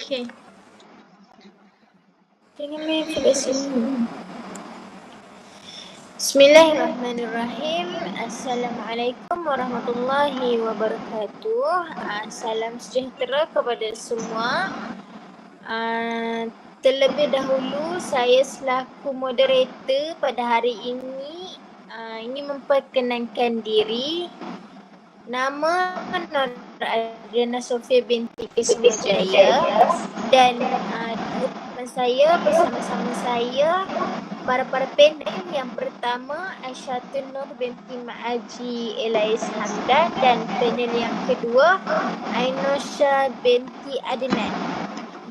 Okay. Jangan main kat sini. Bismillahirrahmanirrahim. Assalamualaikum warahmatullahi wabarakatuh. Salam sejahtera kepada semua. Terlebih dahulu saya selaku moderator pada hari ini ingin memperkenalkan diri. Nama Nur Adriana Sofia binti Kismajaya dan teman saya bersama-sama saya para panel yang pertama Aisyatun Nur binti Ma'aji Elais Hamdan dan panel yang kedua Ainosha binti Adnan.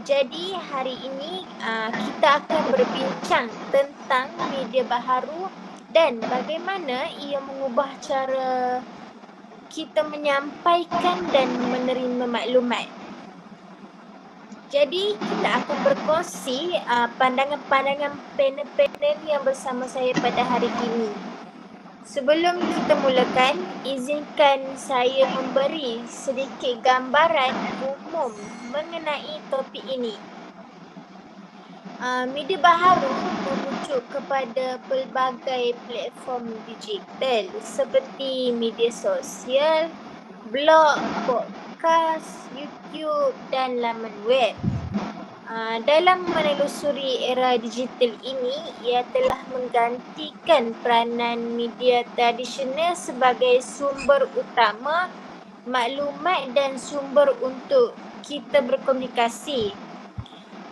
Jadi hari ini kita akan berbincang tentang media baharu dan bagaimana ia mengubah cara kita menyampaikan dan menerima maklumat. Jadi kita akan berkongsi pandangan-pandangan panel-panel yang bersama saya pada hari ini. Sebelum kita mulakan, izinkan saya memberi sedikit gambaran umum mengenai topik ini. Media baharu merujuk kepada pelbagai platform digital seperti media sosial, blog, podcast, YouTube dan laman web. Dalam menelusuri era digital ini, ia telah menggantikan peranan media tradisional sebagai sumber utama maklumat dan sumber untuk kita berkomunikasi.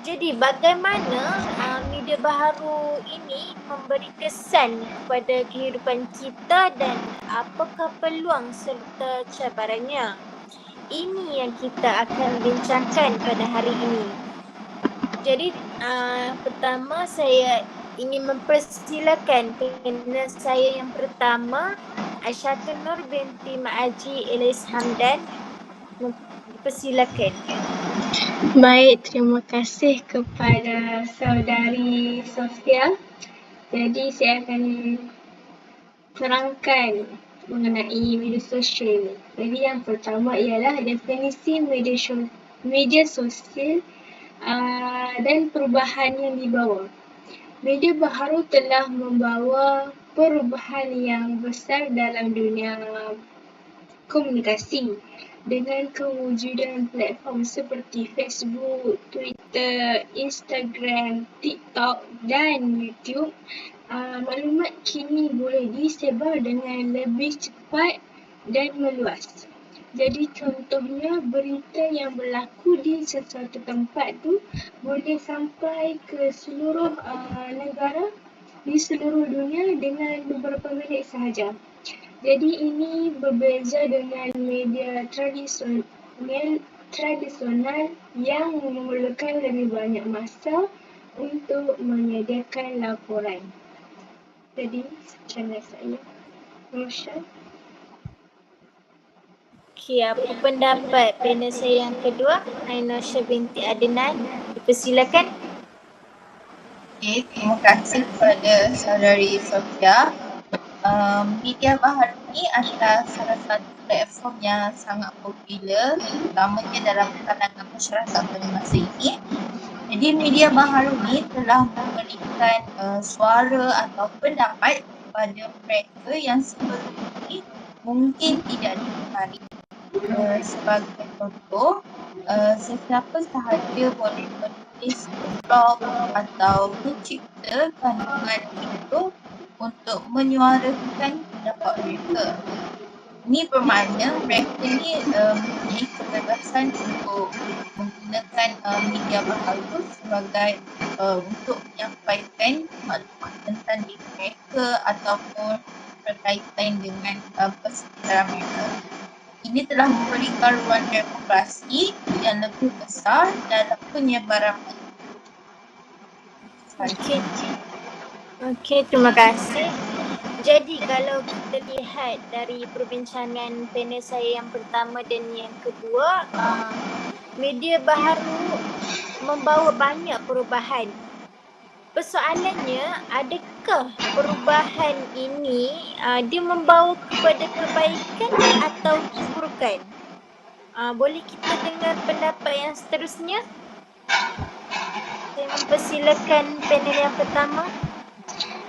Jadi bagaimana media baharu ini memberi kesan kepada kehidupan kita dan apakah peluang serta cabarannya? Ini yang kita akan bincangkan pada hari ini. Jadi pertama saya ingin mempersilakan panel saya yang pertama Aisyatun Nur binti Ma'aji Elais Hamdan. Persilakan. Baik, terima kasih kepada saudari Sofia. Jadi saya akan terangkan mengenai media sosial. Jadi yang pertama ialah definisi media sosial dan perubahan yang dibawa. Media baharu telah membawa perubahan yang besar dalam dunia komunikasi dengan kewujudan platform seperti Facebook, Twitter, Instagram, TikTok dan YouTube. Maklumat kini boleh disebar dengan lebih cepat dan meluas. Jadi contohnya berita yang berlaku di sesuatu tempat tu boleh sampai ke seluruh negara di seluruh dunia dengan beberapa minit sahaja. Jadi ini berbeza dengan media tradisional yang memerlukan lebih banyak masa untuk menyediakan laporan. Jadi sekian dari saya. Roshan. Okey, apa pendapat panel saya yang kedua, Ainosha binti Adnan? Persilakan. Okay, terima kasih kepada saudari Sofia. Media baharu ini adalah salah satu platform yang sangat popular, terutamanya dalam kalangan masyarakat pada masa ini. Jadi media baharu ini telah memberikan suara atau pendapat kepada mereka yang sebelum ini mungkin tidak dikenali. Sebagai contoh, sesiapa sahaja boleh menulis blog atau mencipta kandungan video untuk menyuarakan pendapat mereka. Ini bermakna mereka ni mempunyai kebebasan untuk menggunakan media baharu sebagai untuk menyampaikan maklumat tentang diri mereka ataupun berkaitan dengan persekitaran mereka. Ini telah memberikan ruang demokrasi yang lebih besar dalam penyebaran maklumat. Okey, terima kasih. Jadi kalau kita lihat dari perbincangan panel saya yang pertama dan yang kedua, media baharu membawa banyak perubahan. Persoalannya, adakah perubahan ini dia membawa kepada kebaikan atau keburukan? Boleh kita dengar pendapat yang seterusnya? Saya mempersilakan panel yang pertama.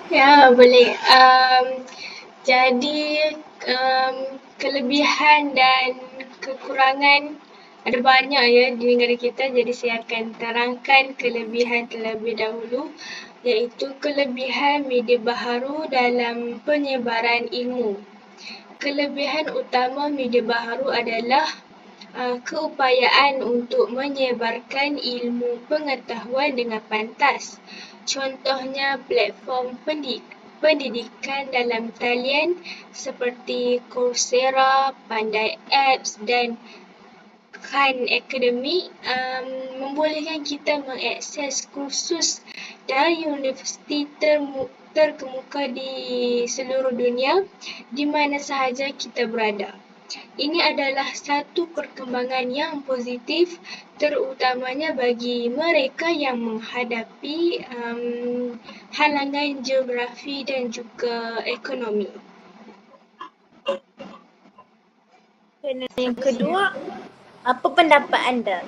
Ya, boleh. Jadi, kelebihan dan kekurangan ada banyak ya di negara kita. Jadi saya akan terangkan kelebihan terlebih dahulu, iaitu kelebihan media baharu dalam penyebaran ilmu. Kelebihan utama media baharu adalah keupayaan untuk menyebarkan ilmu pengetahuan dengan pantas. Contohnya platform pendidikan dalam talian seperti Coursera, Pandai Apps dan Khan Academy membolehkan kita mengakses kursus dari universiti terkemuka di seluruh dunia di mana sahaja kita berada. Ini adalah satu perkembangan yang positif terutamanya bagi mereka yang menghadapi halangan geografi dan juga ekonomi. Panel yang kedua, apa pendapat anda?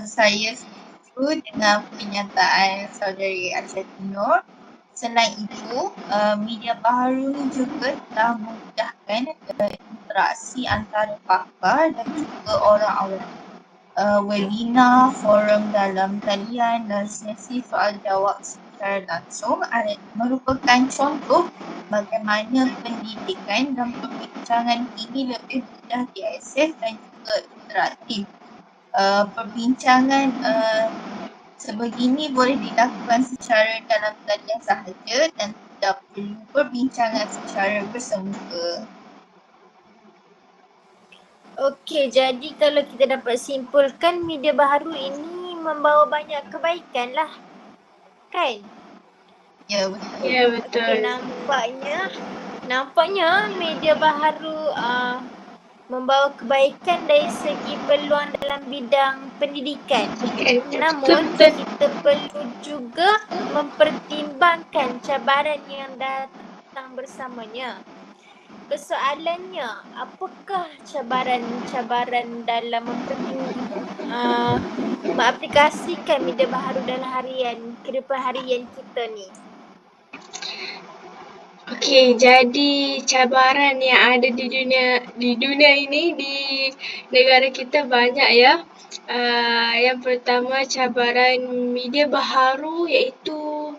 Saya setuju dengan pernyataan saudari Asyati Nur. Selain itu, media baharu juga telah memudahkan interaksi antara pakar dan juga orang awam. Webinar, forum dalam talian dan sesi soal jawab secara langsung merupakan contoh bagaimana pendidikan dan perbincangan ini lebih mudah diakses dan juga interaktif. Perbincangan sebegini boleh dilakukan secara dalam talian sahaja dan tidak perlu perbincangan secara bersemuka. Okey, jadi kalau kita dapat simpulkan media baharu ini membawa banyak kebaikan lah, kan? Ya, betul. Ya, betul. Okey, nampaknya media baharu membawa kebaikan dari segi peluang dalam bidang pendidikan. Namun kita perlu juga mempertimbangkan cabaran yang datang bersamanya. Persoalannya, apakah cabaran-cabaran dalam mengaplikasikan media baharu dalam kehidupan harian kita ni? Okey, jadi cabaran yang ada di dunia ini, di negara kita banyak ya. Yang pertama cabaran media baharu iaitu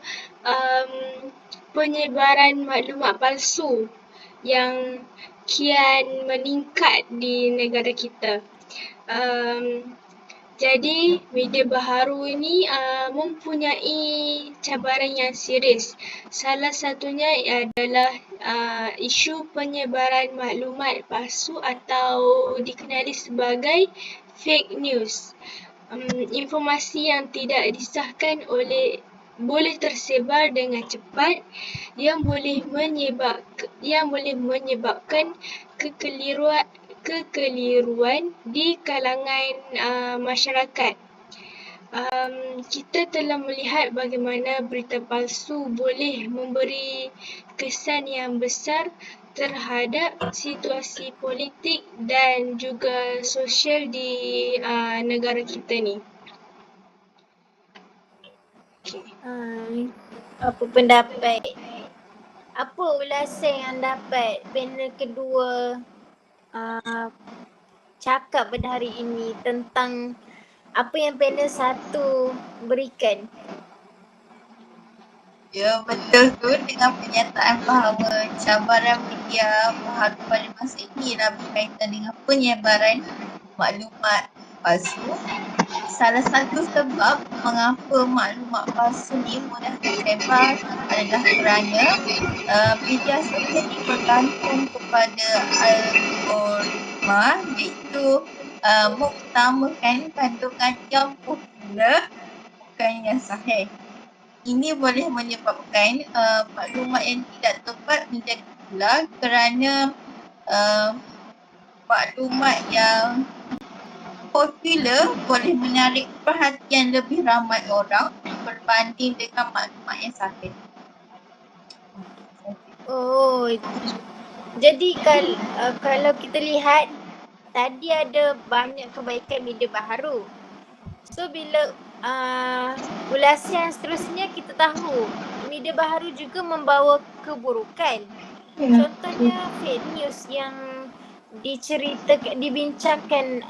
penyebaran maklumat palsu yang kian meningkat di negara kita. Jadi media baharu ini mempunyai cabaran yang serius. Salah satunya adalah isu penyebaran maklumat palsu atau dikenali sebagai fake news. Informasi yang tidak disahkan boleh tersebar dengan cepat yang boleh menyebabkan kekeliruan di kalangan masyarakat. Kita telah melihat bagaimana berita palsu boleh memberi kesan yang besar terhadap situasi politik dan juga sosial di negara kita ni. Apa pendapat? Apa ulasan yang dapat panel kedua cakap pada hari ini tentang apa yang panel satu berikan? Ya, betul tu dengan pernyataan bahawa cabaran media baharu pada masa ini ialah berkaitan dengan penyebaran maklumat palsu. Salah satu sebab mengapa maklumat palsu ni mudah tersebar adalah kerana media sosial ini bergantung kepada algoritma, iaitu mengutamakan kandungan yang popular bukan yang sahih. Ini boleh menyebabkan maklumat yang tidak tepat menjadi popular kerana maklumat yang popular boleh menarik perhatian lebih ramai orang berbanding dengan maklumat yang sahih. Oh, jadi kalau kita lihat tadi ada banyak kebaikan media baharu. So bila ulasan seterusnya kita tahu media baharu juga membawa keburukan. Contohnya fake news yang dibincangkan,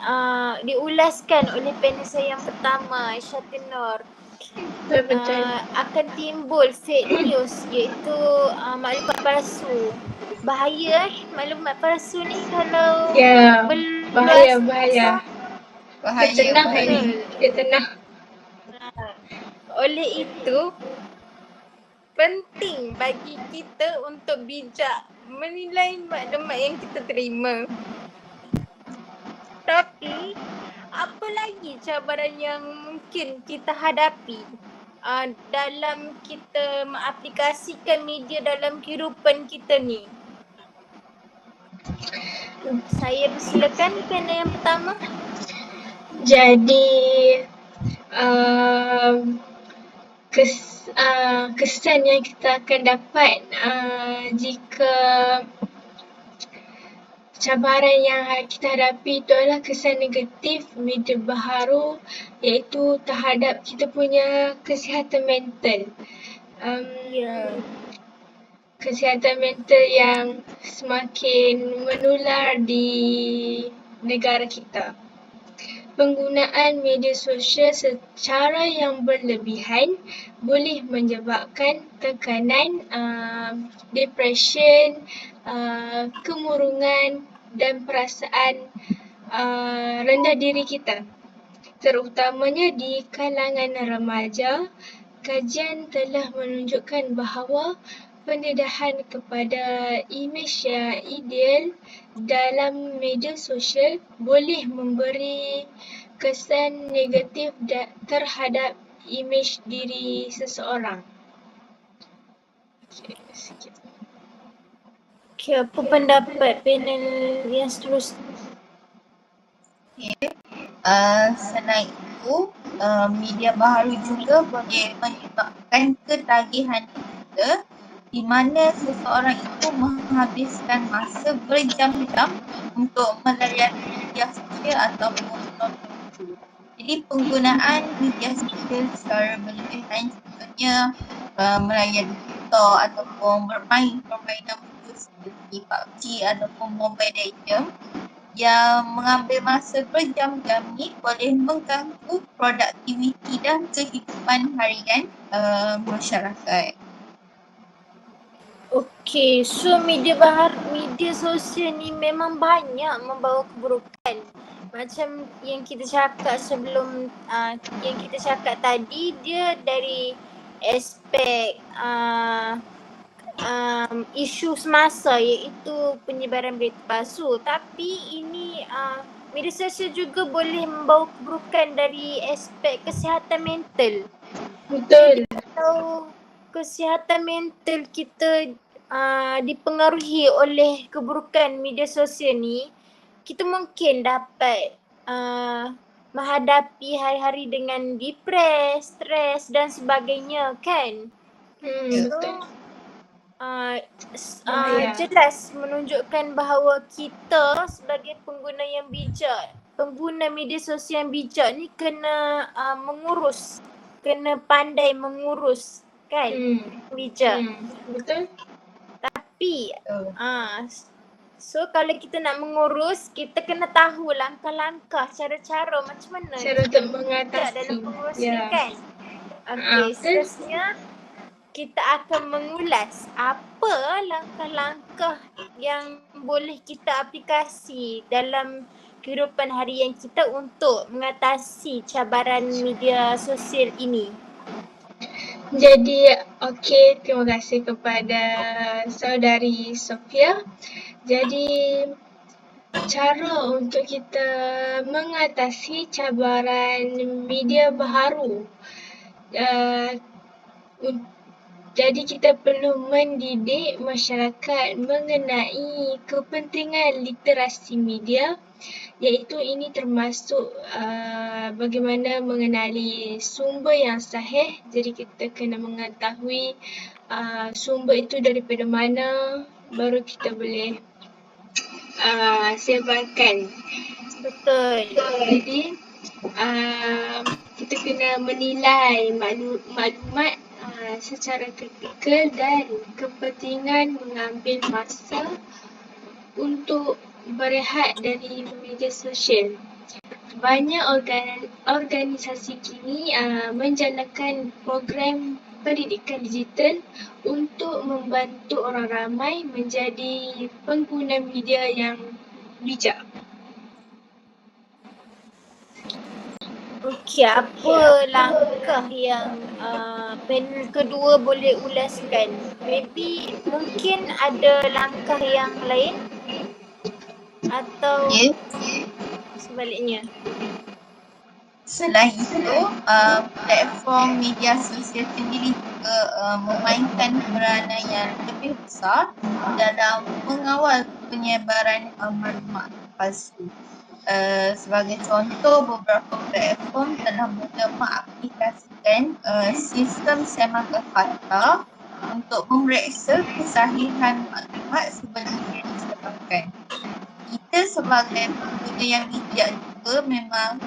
diulaskan oleh panel saya yang pertama, Aisyah Nur. Betul. Akan timbul fake news iaitu maklumat palsu. Bahaya maklumat palsu ni kalau Ya, bahaya. berluasan. Bahaya, Tenang bahaya. ni. Dia tenang. Oleh itu, penting bagi kita untuk bijak menilai maklumat yang kita terima. Tapi, apa lagi cabaran yang mungkin kita hadapi dalam kita mengaplikasikan media dalam kehidupan kita ni? Saya persilakan panel yang pertama. Jadi kesan yang kita akan dapat jika cabaran yang kita hadapi itu adalah kesan negatif media baharu iaitu terhadap kita punya kesihatan mental. Kesihatan mental yang semakin menular di negara kita. Penggunaan media sosial secara yang berlebihan boleh menyebabkan tekanan, depression, kemurungan dan perasaan rendah diri kita. Terutamanya di kalangan remaja, kajian telah menunjukkan bahawa pendedahan kepada imej yang ideal dalam media sosial boleh memberi kesan negatif terhadap imej diri seseorang. Okay, apa pendapat panel yang seterusnya? Selain itu, media baharu juga boleh menyebabkan ketagihan kita di mana seseorang itu menghabiskan masa berjam-jam untuk melayan media sosial ataupun menonton video. Jadi penggunaan media sosial secara berlebihan contohnya melayan TikTok ataupun bermain permainan video seperti PUBG ataupun Mobile Legends yang mengambil masa berjam-jam ni boleh mengganggu produktiviti dan kehidupan harian masyarakat. Okey, so media sosial ni memang banyak membawa keburukan. Macam yang kita cakap sebelum, yang kita cakap tadi, dia dari aspek isu semasa iaitu penyebaran berita palsu. Tapi ini media sosial juga boleh membawa keburukan dari aspek kesihatan mental. Betul. Kalau kesihatan mental kita dipengaruhi oleh keburukan media sosial ni, kita mungkin dapat menghadapi hari-hari dengan depres, stres dan sebagainya kan. Betul. Jelas menunjukkan bahawa kita sebagai pengguna yang bijak, pengguna media sosial yang bijak ni kena mengurus, kena pandai mengurus kan, bijak. Betul. Tapi so kalau kita nak mengurus, kita kena tahu langkah-langkah, cara-cara macam mana Cara untuk bijak mengatasi. dalam pengurus ni kan. Okey, seterusnya kita akan mengulas apa langkah-langkah yang boleh kita aplikasi dalam kehidupan harian kita untuk mengatasi cabaran media sosial ini. Jadi, okey, terima kasih kepada saudari Sofia. Jadi, cara untuk kita mengatasi cabaran media baharu. Jadi kita perlu mendidik masyarakat mengenai kepentingan literasi media, iaitu ini termasuk bagaimana mengenali sumber yang sahih. Jadi kita kena mengetahui sumber itu daripada mana, baru kita boleh sebarkan. Betul. Jadi kita kena menilai maklumat secara kritikal dan kepentingan mengambil masa untuk berehat dari media sosial. Banyak organisasi kini menjalankan program pendidikan digital untuk membantu orang ramai menjadi pengguna media yang bijak. Okey, apa langkah yang panel kedua boleh ulaskan? Maybe mungkin ada langkah yang lain atau Okay. sebaliknya. Selain itu, platform media sosial sendiri juga memainkan peranan yang lebih besar dalam mengawal penyebaran maklumat palsu. Sebagai contoh, beberapa platform telah mula mengaplikasikan sistem semakan fakta untuk memeriksa kesahihan maklumat sebelum disebarkan. Kita sebagai pengguna yang bijak juga memang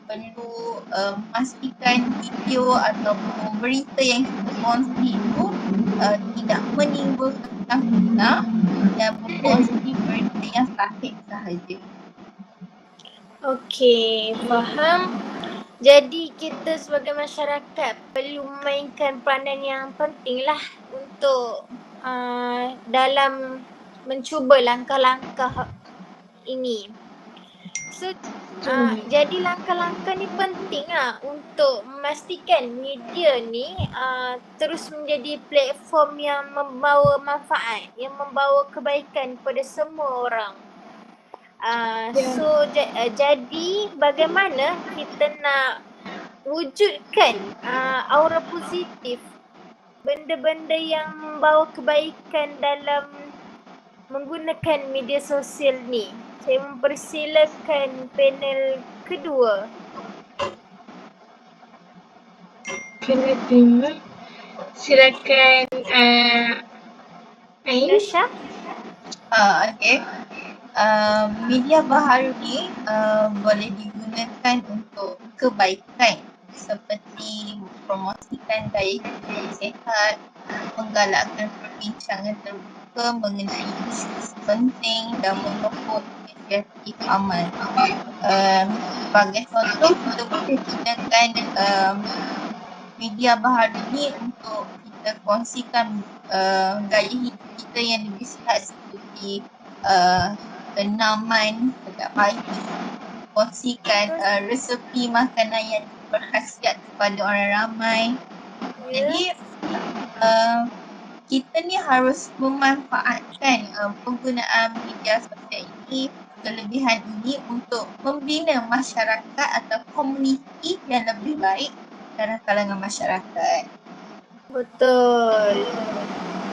perlu memastikan video ataupun berita yang kita kongsi itu tidak menimbulkan fitnah dan berkongsi berita yang sahih sahaja. Okey, faham. Jadi kita sebagai masyarakat perlu memainkan peranan yang penting lah untuk dalam mencuba langkah-langkah ini. So, jadi langkah-langkah ni penting lah untuk memastikan media ni terus menjadi platform yang membawa manfaat, yang membawa kebaikan kepada semua orang. So, jadi bagaimana kita nak wujudkan aura positif, benda-benda yang membawa kebaikan dalam menggunakan media sosial ni? Saya mempersilakan panel kedua. Silakan Ain. Nasha? Okay. Media baharu ni boleh digunakan untuk kebaikan seperti mempromosikan gaya hidup sihat, menggalakkan perbincangan terbuka mengenai isu penting dan menyokong inisiatif amal. Sebagai contoh, kita boleh gunakan media baharu ni untuk kita kongsikan gaya hidup kita yang lebih sihat seperti kenaman setiap pagi, kongsikan resepi makanan yang berkhasiat kepada orang ramai. Jadi kita ni harus memanfaatkan penggunaan media sosial ini, kelebihan ini untuk membina masyarakat atau komuniti yang lebih baik dalam kalangan masyarakat. Betul.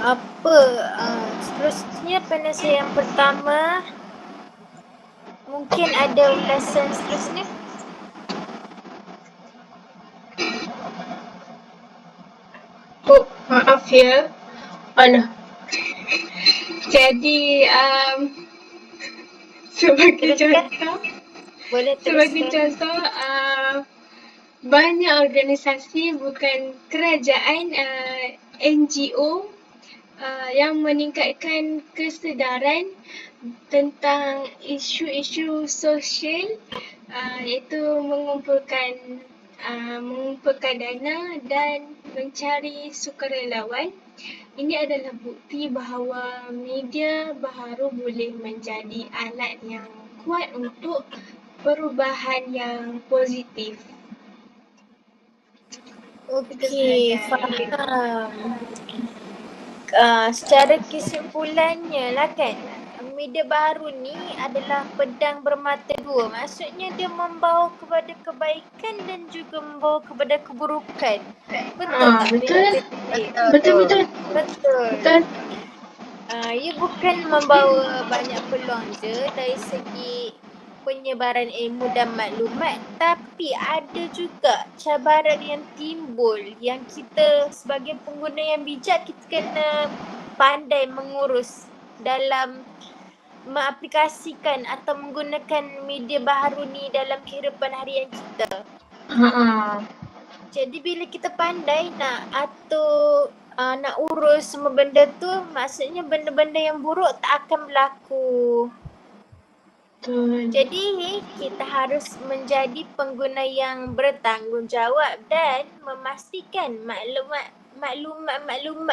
Apa seterusnya panel saya yang pertama? Mungkin ada ulasan seterusnya? Oh, maaf ya. Alah. Jadi sebagai contoh, Boleh sebagai teruskan. contoh banyak organisasi bukan kerajaan, NGO yang meningkatkan kesedaran tentang isu-isu sosial, iaitu mengumpulkan dana dan mencari sukarelawan. Ini adalah bukti bahawa media baharu boleh menjadi alat yang kuat untuk perubahan yang positif. Okey, faham. Secara kesimpulannya lah kan, media baru ni adalah pedang bermata dua. Maksudnya dia membawa kepada kebaikan dan juga membawa kepada keburukan. Betul tak? Betul. Betul. Ia bukan membawa banyak peluang je dari segi penyebaran ilmu dan maklumat, tapi ada juga cabaran yang timbul yang kita sebagai pengguna yang bijak kita kena pandai mengurus dalam mengaplikasikan atau menggunakan media baharu ni dalam kehidupan harian kita. Jadi bila kita pandai nak atur, nak urus semua benda tu, maksudnya benda-benda yang buruk tak akan berlaku. Betul. Jadi kita harus menjadi pengguna yang bertanggungjawab dan memastikan maklumat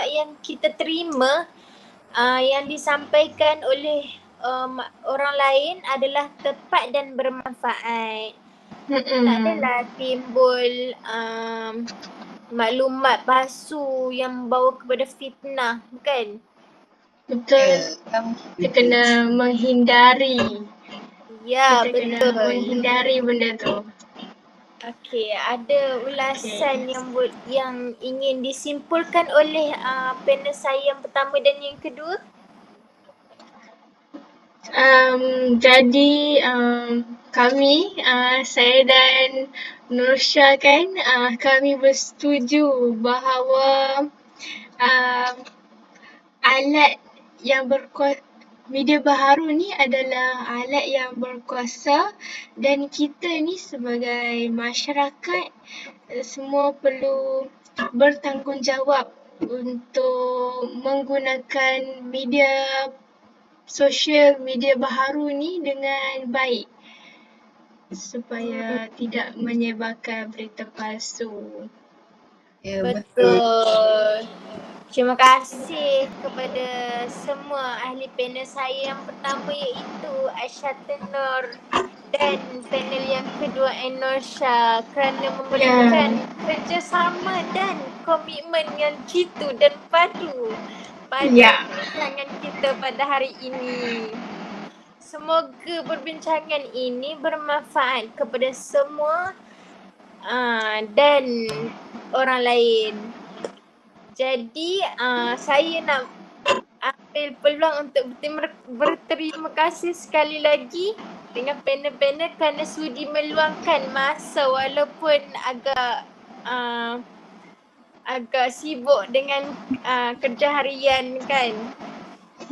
yang kita terima yang disampaikan oleh orang lain adalah tepat dan bermanfaat. Tak adalah timbul maklumat palsu yang membawa kepada fitnah, bukan? Betul. Kita kena menghindari. Ya, Kita kena betul. menghindari benda tu. Okey, ada ulasan yang ingin disimpulkan oleh panel saya yang pertama dan yang kedua? Jadi kami, saya dan Nursha kan, kami bersetuju bahawa alat yang media baharu ni adalah alat yang berkuasa dan kita ni sebagai masyarakat semua perlu bertanggungjawab untuk menggunakan media sosial media baharu ni dengan baik supaya tidak menyebarkan berita palsu. Ya, betul. Betul. Terima kasih kepada semua ahli panel saya yang pertama iaitu Aisyah Nur dan panel yang kedua Nursha kerana memberikan kerjasama dan komitmen yang jitu dan padu pada perbincangan kita pada hari ini. Semoga perbincangan ini bermanfaat kepada semua dan orang lain. Jadi saya nak ambil peluang untuk berterima kasih sekali lagi dengan panel-panel kerana sudi meluangkan masa walaupun agak sibuk dengan kerja harian kan.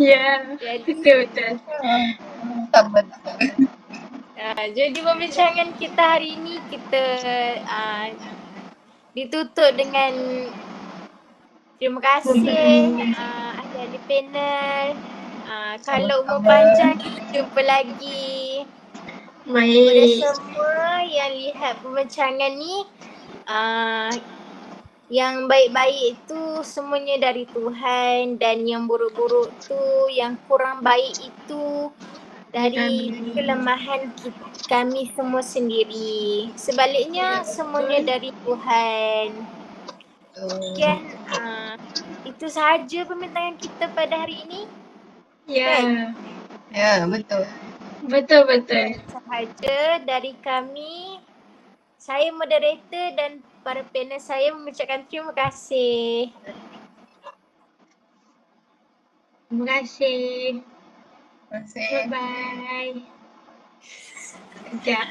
Ya, betul. Jadi perbincangan kita hari ini kita ditutup dengan terima kasih ahli-ahli panel. Kalau umur panjang kita jumpa lagi. Kepada semua yang lihat perbincangan ni, yang baik-baik itu semuanya dari Tuhan dan yang buruk-buruk tu, yang kurang baik itu dari kelemahan kami semua sendiri. Sebaliknya semuanya dari Tuhan. Sekian, itu sahaja perbincangan kita pada hari ini. Ya. Ya, betul. Betul. Sahaja dari kami, saya moderator dan para panel saya mengucapkan terima kasih. Terima kasih. Terima kasih. Bye-bye. Sekejap.